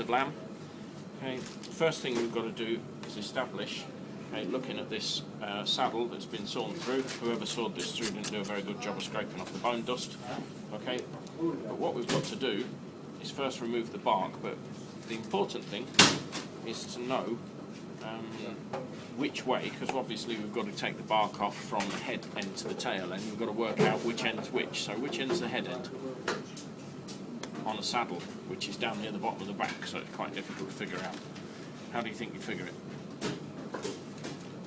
of lamb. Okay, first thing we've got to do is establish, okay, looking at this saddle that's been sawn through. Whoever sawed this through didn't do a very good job of scraping off the bone dust. Okay, but what we've got to do is first remove the bark, but the important thing is to know which way, because obviously we've got to take the bark off from the head end to the tail end. We've got to work out which end's which. So which end's the head end on a saddle, which is down near the bottom of the back, so it's quite difficult to figure out. How do you think you figure it?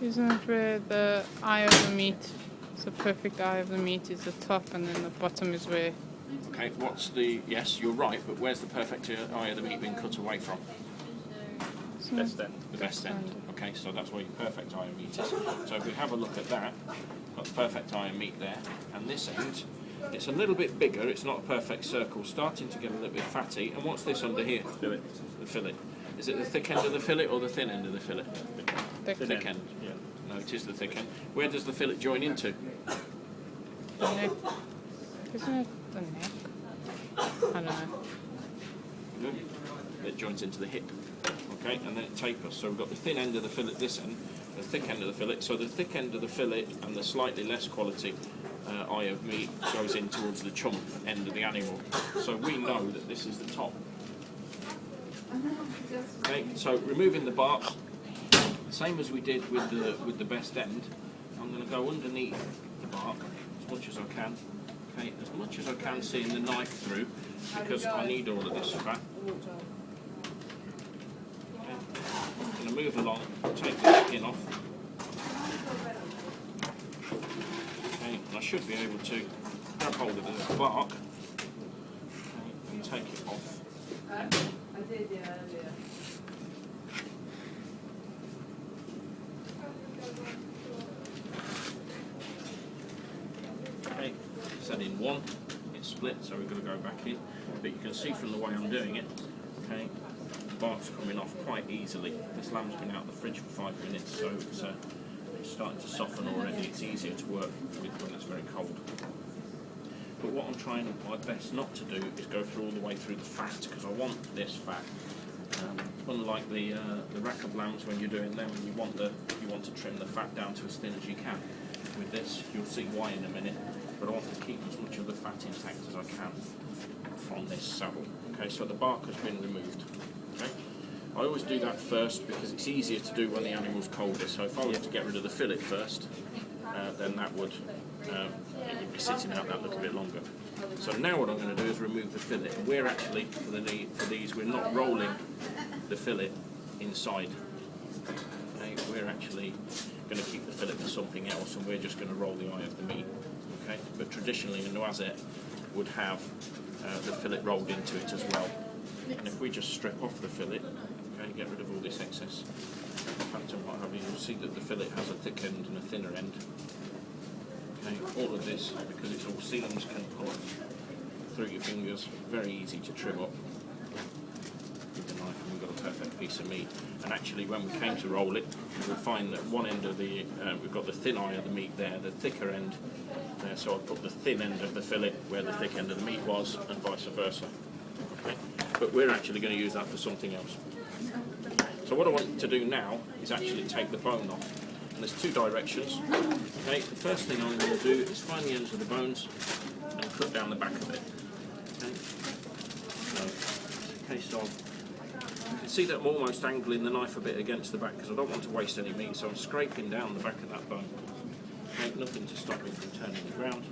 Isn't it where the eye of the meat, the perfect eye of the meat is the top, and then the bottom is where... Okay, what's the... Yes, you're right, but where's the perfect eye of the meat being cut away from? Best end. The best end. Okay, so that's where your perfect eye of meat is. So if we have a look at that, got the perfect eye of meat there, and this end, it's a little bit bigger, it's not a perfect circle, starting to get a little bit fatty. And what's this under here? Fillet. The fillet. Is it the thick end of the fillet or the thin end of the fillet? Thick end. Yeah. No, it is the thick end. Where does the fillet join into? The neck. Isn't it the neck? I don't know. It joins into the hip. Okay, and then it tapers. So we've got the thin end of the fillet this end, the thick end of the fillet. So the thick end of the fillet and the slightly less quality eye of meat goes in towards the chump end of the animal. So we know that this is the top. Okay, so removing the bark, same as we did with the best end, I'm going to go underneath the bark as much as I can. Okay, as much as I can, seeing the knife through, because I need all of this fat. Okay, I'm going to move along, take the skin off. Okay, and I should be able to grab hold of the bark, okay, and take it off. Okay, set in one, it's split, so we're going to go back in, but you can see from the way I'm doing it, okay, the bark's coming off quite easily. This lamb's been out of the fridge for 5 minutes, so it's starting to soften already. It's easier to work with when it's very cold. But what I'm trying my best not to do is go through all the way through the fat, because I want this fat. Unlike the rack of lambs, when you're doing them, you want to trim the fat down to as thin as you can. With this, you'll see why in a minute. But I want to keep as much of the fat intact as I can on this saddle. Okay, so the bark has been removed. Okay, I always do that first because it's easier to do when the animal's colder. So if I was to get rid of the fillet first, then that would it would be sitting out that little bit longer. So now what I'm going to do is remove the fillet. And we're actually, for these, we're not rolling the fillet inside. Okay, we're actually going to keep the fillet for something else, and we're just going to roll the eye of the meat. Okay, but traditionally a noisette would have the fillet rolled into it as well. And if we just strip off the fillet, okay, get rid of all this excess fat and what have you, you'll see that the fillet has a thick end and a thinner end. Okay, all of this, because it's all seams, can pull through your fingers, very easy to trim up with the knife, and we've got a perfect piece of meat. And actually, when we came to roll it, we'll find that one end of the, we've got the thin eye of the meat there, the thicker end there, so I'll put the thin end of the fillet where the thick end of the meat was, and vice versa. Okay, but we're actually going to use that for something else. So what I want to do now is actually take the bone off. And there's two directions. Okay, the first thing I'm going to do is find the ends of the bones and cut down the back of it. Okay, so it's a case of, you can see that I'm almost angling the knife a bit against the back because I don't want to waste any meat, so I'm scraping down the back of that bone. Okay, nothing to stop me from turning the ground.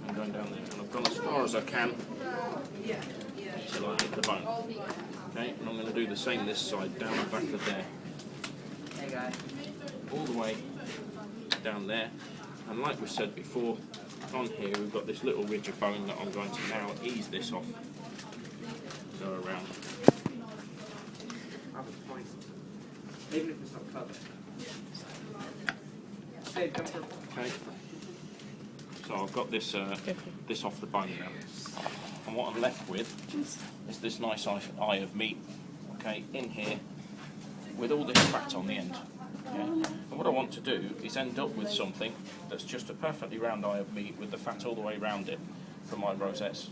I'm going down there, and I've gone as far as I can until I hit the bone. Okay, and I'm going to do the same this side, down the back of there. All the way down there, and like we said before, on here we've got this little ridge of bone that I'm going to now ease this off, go around. Even if it's not covered. Okay, so I've got this this off the bone now, and what I'm left with is this nice eye of meat, okay, in here with all this fat on the end. Okay. And what I want to do is end up with something that's just a perfectly round eye of meat with the fat all the way around it for my rosettes,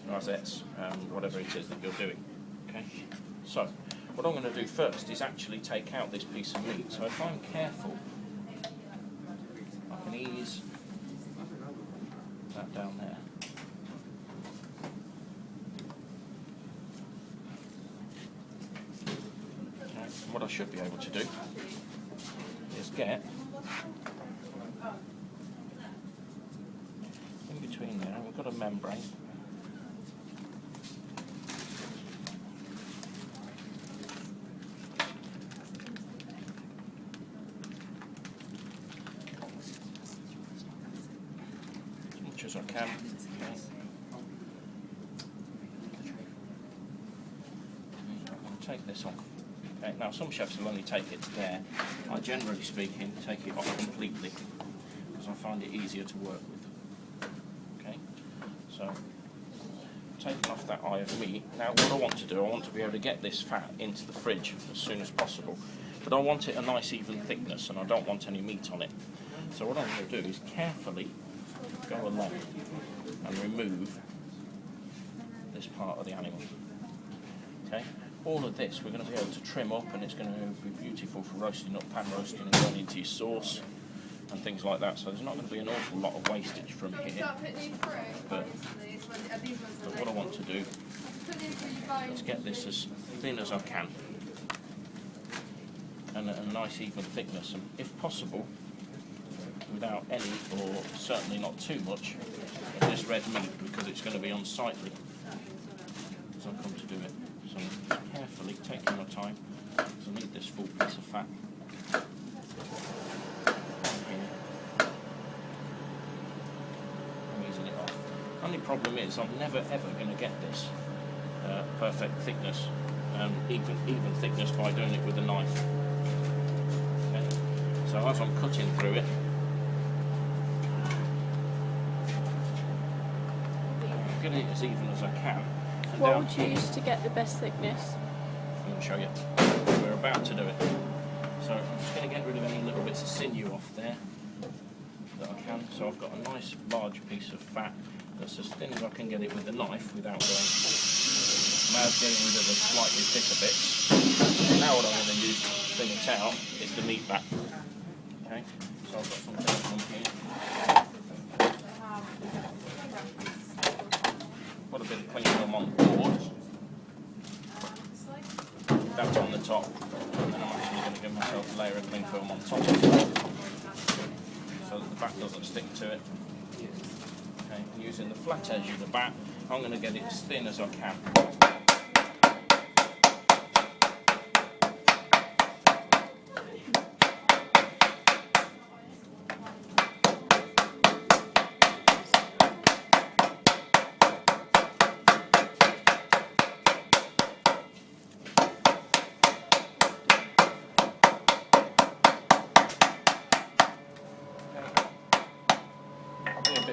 whatever it is that you're doing. Okay, So, what I'm going to do first is actually take out this piece of meat. So if I'm careful, I can ease that down there. Okay, and what I should be able to do is get in between there, we've got a membrane. As I can. Okay. I'll take this off. Okay. Now some chefs will only take it there. I generally speaking take it off completely because I find it easier to work with. Okay. So taking off that eye of meat. Now what I want to do, I want to be able to get this fat into the fridge as soon as possible. But I want it a nice even thickness and I don't want any meat on it. So what I'm going to do is carefully go along and remove this part of the animal. Okay, all of this we're going to be able to trim up, and it's going to be beautiful for roasting up, pan roasting, and going into your sauce and things like that. So there's not going to be an awful lot of wastage from here. But what I want to do is get this as thin as I can and a nice even thickness, and if possible, without any, or certainly not too much, of this red meat, because it's going to be unsightly as I come to do it. So just carefully taking my time, because I need this full piece of fat. I'm easing it off. Only problem is I'm never ever going to get this perfect thickness, even thickness by doing it with a knife. Okay. So as I'm cutting through it, get it as even as I can. And what would you use to get the best thickness? I'm going to show you. We're about to do it. So I'm just going to get rid of any little bits of sinew off there that I can. So I've got a nice large piece of fat that's as thin as I can get it with the knife without going. Now getting rid of the slightly thicker bits. Now what I'm going to use to thin it out is the meat back. Okay, so I've got some things on here. Put a bit of cling film on the board. That's on the top, and then I'm actually going to give myself a layer of cling film on top so that the back doesn't stick to it. Okay, using the flat edge of the back, I'm going to get it as thin as I can.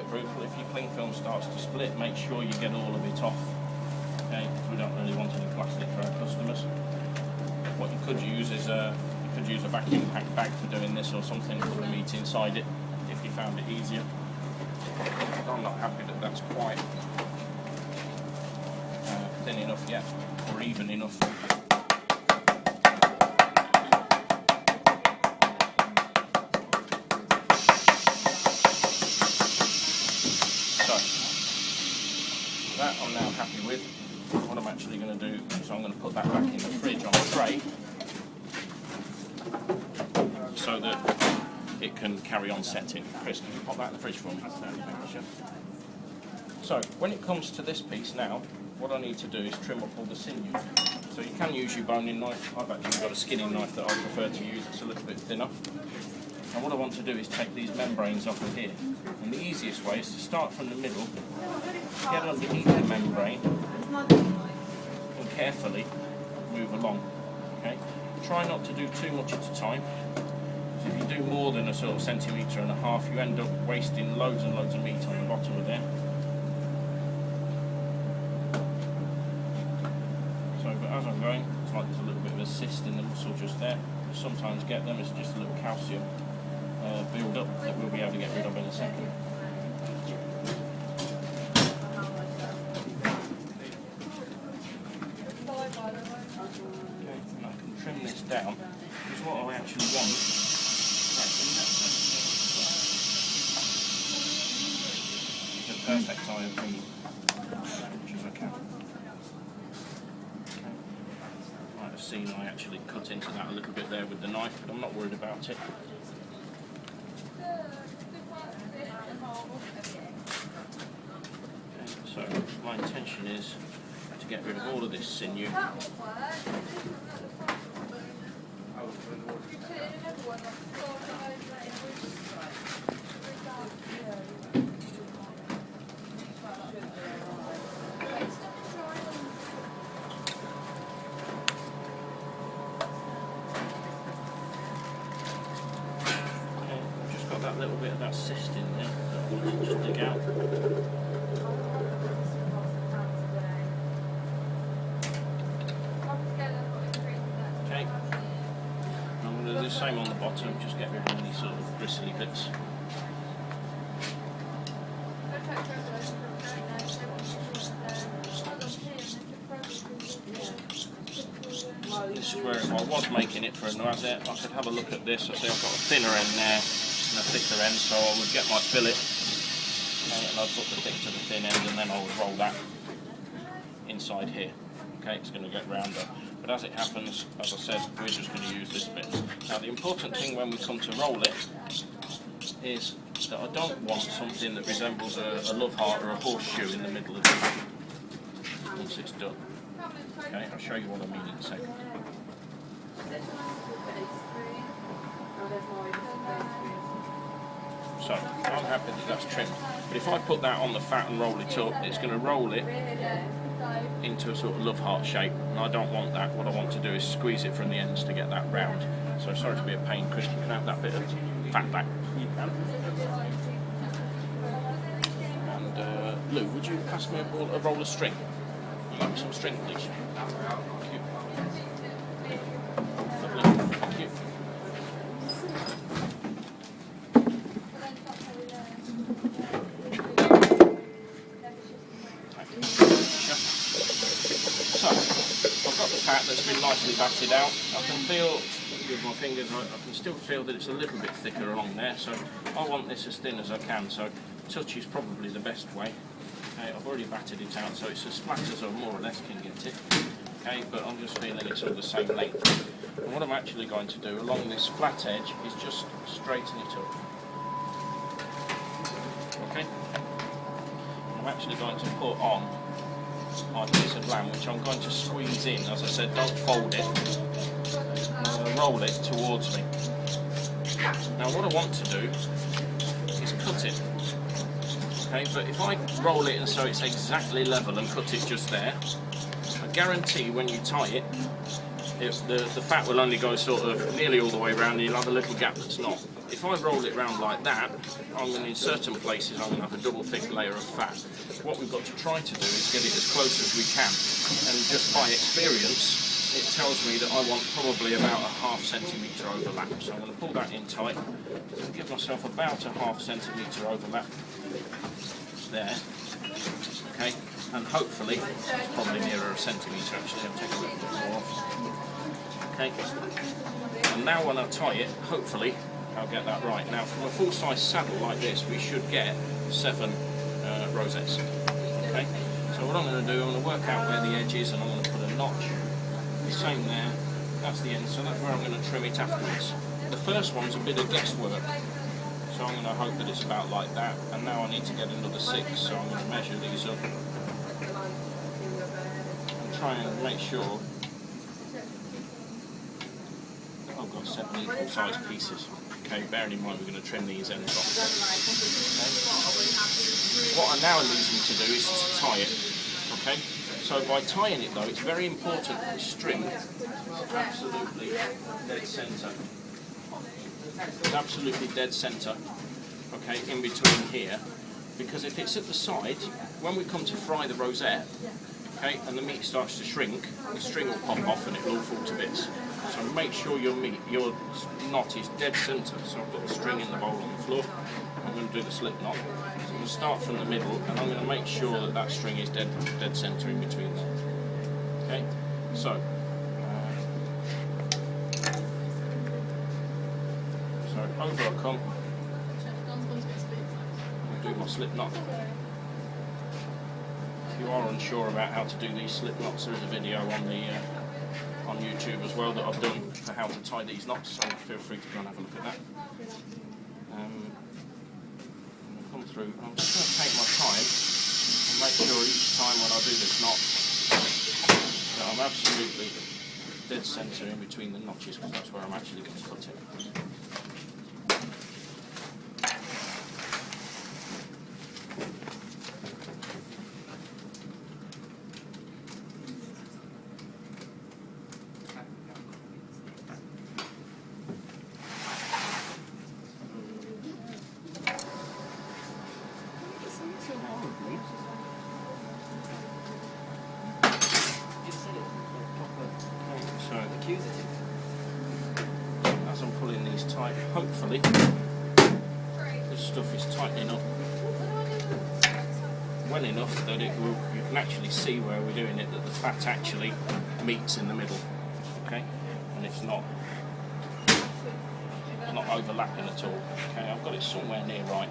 Brutal. If your cling film starts to split, make sure you get all of it off. Okay, because we don't really want any plastic for our customers. What you could use is you could use a vacuum packed bag for doing this, or something to put the meat inside it if you found it easier. I'm not happy that that's quite thin enough yet, or even enough. That I'm now happy with. What I'm actually going to do is I'm going to put that back in the fridge on a tray so that it can carry on setting. Chris, can you pop that in the fridge for me? So when it comes to this piece now, what I need to do is trim up all the sinew. So you can use your boning knife. I've actually got a skinning knife that I prefer to use. It's a little bit thinner. And what I want to do is take these membranes off of here. And the easiest way is to start from the middle, get underneath the membrane, and carefully move along. Okay? Try not to do too much at a time. So if you do more than a sort of 1.5 centimetres, you end up wasting loads and loads of meat on the bottom of there. So, but as I'm going, it's like there's a little bit of a cyst in the muscle just there. You sometimes get them, it's just a little calcium build up that we'll be able to get rid of in a second. trim this down, because what I actually want is a perfect eye of meat, as much as I can. Okay. Might have seen I actually cut into that a little bit there with the knife, but I'm not worried about it. So my intention is to get rid of all of this sinew. Okay, I've just got that little bit of that cyst in there that I want to just dig out. The same on the bottom, just get rid of any sort of bristly bits. This is where if I was making it for a noisette, I could have a look at this. I see I've got a thinner end there and a thicker end, so I would get my fillet and I'd put the thick to the thin end, and then I would roll that inside here. Okay, it's going to get rounder. But as it happens, as I said, we're just going to use this bit. Now the important thing when we come to roll it is that I don't want something that resembles a love heart or a horseshoe in the middle of it once it's done. Okay, I'll show you what I mean in a second. So, I'm happy that that's trimmed. But if I put that on the fat and roll it up, it's going to roll it into a sort of love heart shape, and I don't want that. What I want to do is squeeze it from the ends to get that round. So sorry to be a pain, Chris, you can have that bit of fat back. You can. And Lou, would you pass me a roll of string? You give me some string, please. Thank you. Lovely. Thank you. That's been nicely batted out. I can feel with my fingers, I can still feel that it's a little bit thicker along there, so I want this as thin as I can, so touch is probably the best way. Okay, I've already batted it out, so it's as flat as I more or less can get it. Okay, but I'm just feeling it's all the same length. And what I'm actually going to do along this flat edge is just straighten it up. Okay, I'm actually going to put on my piece of lamb, which I'm going to squeeze in. As I said, don't fold it. I'm going to roll it towards me. Now what I want to do is cut it. Okay, but if I roll it and so it's exactly level and cut it just there, I guarantee when you tie it, the fat will only go sort of nearly all the way around and you'll have a little gap that's not. If I roll it round like that, I'm going to, in certain places, I'm going to have a double thick layer of fat. What we've got to try to do is get it as close as we can. And just by experience, it tells me that I want probably about a ½ centimetre overlap. So I'm going to pull that in tight and give myself about a ½ centimetre overlap there. Okay, and hopefully, it's probably nearer a centimetre actually. I'll take a little bit more off. Okay, and now when I tie it, hopefully, I'll get that right. Now, from a full-size saddle like this, we should get 7 rosettes. Okay, so what I'm going to do, I'm going to work out where the edge is, and I'm going to put a notch. The same there. That's the end. So that's where I'm going to trim it afterwards. The first one's a bit of guesswork, so I'm going to hope that it's about like that. And now I need to get another 6, so I'm going to measure these up and try and make sure that I've got 7 equal-sized pieces. Okay, bearing in mind we're going to trim these ends off. Okay. What I now need you to do is to tie it. Okay, so by tying it though, it's very important that the string is absolutely dead centre. It's absolutely dead centre. Okay, in between here, because if it's at the side, when we come to fry the rosette, okay, and the meat starts to shrink, the string will pop off and it will all fall to bits. So make sure your knot is dead centre. So I've got the string in the bowl on the floor. I'm going to do the slip knot. So I'm going to start from the middle, and I'm going to make sure that that string is dead centre in between there. Okay. So over I come. I'll do my slip knot. If you are unsure about how to do these slip knots, there is a video on the on YouTube as well that I've done for how to tie these knots, so feel free to go and have a look at that. Come through. I'm just going to take my time and make sure each time when I do this knot that I'm absolutely dead centre in between the notches, because that's where I'm actually going to cut it. So, as I'm pulling these tight, hopefully this stuff is tightening up well enough that it will, you can actually see where we're doing it, that the fat actually meets in the middle, okay, and it's not overlapping at all. Okay, I've got it somewhere near right.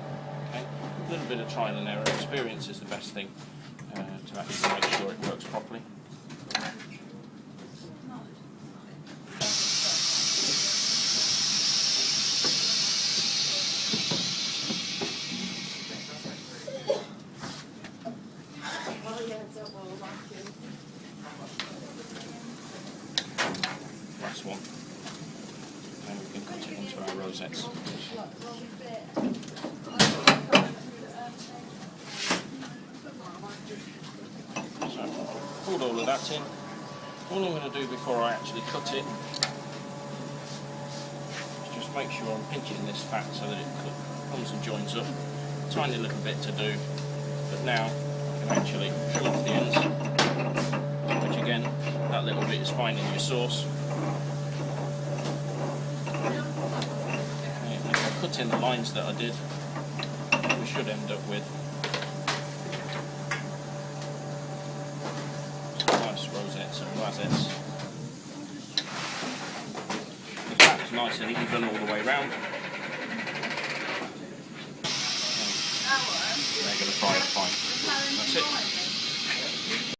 Okay, a little bit of trial and error. Experience is the best thing to actually make sure it works properly. Last one. And we can cut it into our rosettes. So, pulled all of that in. All I'm going to do before I actually cut it is just make sure I'm pinching this fat so that it comes and joins up. Tiny little bit to do, but now I can actually trim off the ends, which again, that little bit is fine in your sauce. And if I cut in the lines that I did, we should end up with some nice rosettes and rosettes. The fat's nice and even all the way round. They're going to fry it fine. That's it.